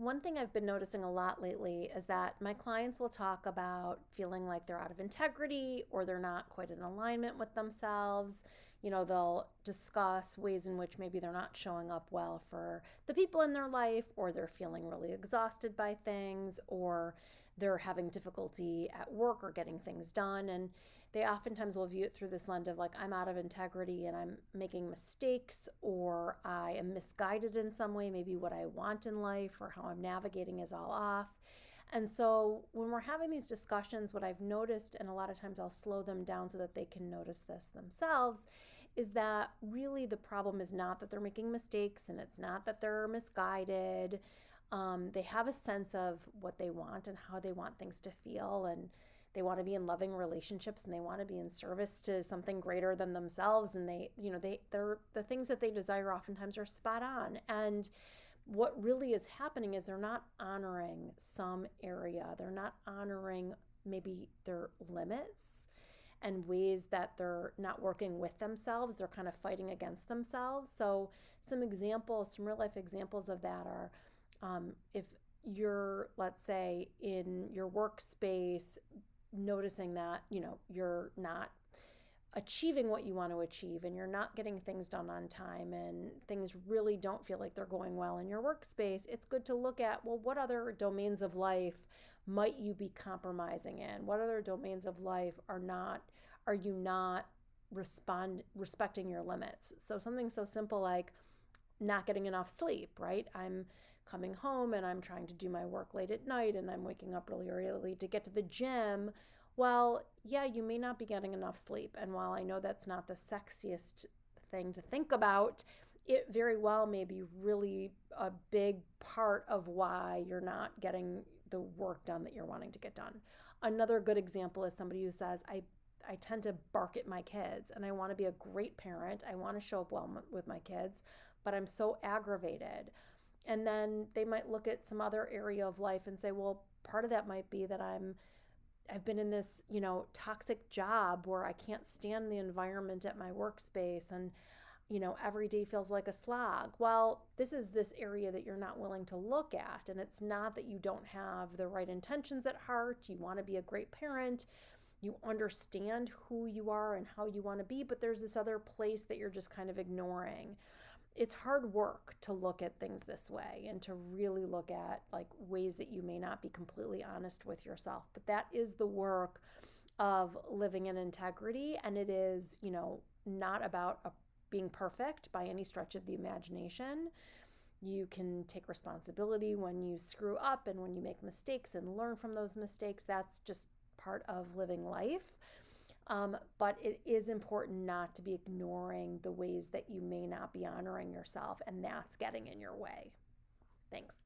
One thing I've been noticing a lot lately is that my clients will talk about feeling like they're out of integrity or they're not quite in alignment with themselves. They'll discuss ways in which maybe they're not showing up well for the people in their life, or they're feeling really exhausted by things, or they're having difficulty at work or getting things done. And they oftentimes will view it through this lens of like, I'm out of integrity and I'm making mistakes, or I am misguided in some way. Maybe what I want in life or how I'm navigating is all off. And so when we're having these discussions, what I've noticed, and a lot of times I'll slow them down so that they can notice this themselves, is that really the problem is not that they're making mistakes and it's not that they're misguided. They have a sense of what they want and how they want things to feel, and they want to be in loving relationships and they want to be in service to something greater than themselves. And they're the things that they desire oftentimes are spot on. And what really is happening is they're not honoring some area. They're not honoring maybe their limits and ways that they're not working with themselves. They're kind of fighting against themselves. So some examples, some real life examples of that are if you're, let's say, in your workspace, noticing that, you're not achieving what you want to achieve and you're not getting things done on time and things really don't feel like they're going well in your workspace, it's good to look at, well, what other domains of life might you be compromising in? What other domains of life are you not respecting your limits? So something so simple like not getting enough sleep, right? I'm coming home and I'm trying to do my work late at night and I'm waking up really early to get to the gym. Well, yeah, you may not be getting enough sleep. And while I know that's not the sexiest thing to think about, it very well may be really a big part of why you're not getting the work done that you're wanting to get done. Another good example is somebody who says, I tend to bark at my kids and I want to be a great parent. I want to show up well with my kids, but I'm so aggravated. And then they might look at some other area of life and say, well, part of that might be that I've been in this, toxic job where I can't stand the environment at my workspace and, every day feels like a slog. Well, this is this area that you're not willing to look at. And it's not that you don't have the right intentions at heart. You want to be a great parent. You understand who you are and how you want to be, but there's this other place that you're just kind of ignoring. It's hard work to look at things this way and to really look at like ways that you may not be completely honest with yourself. But that is the work of living in integrity. And it is, not about being perfect by any stretch of the imagination. You can take responsibility when you screw up and when you make mistakes and learn from those mistakes. That's just part of living life. But it is important not to be ignoring the ways that you may not be honoring yourself, and that's getting in your way. Thanks.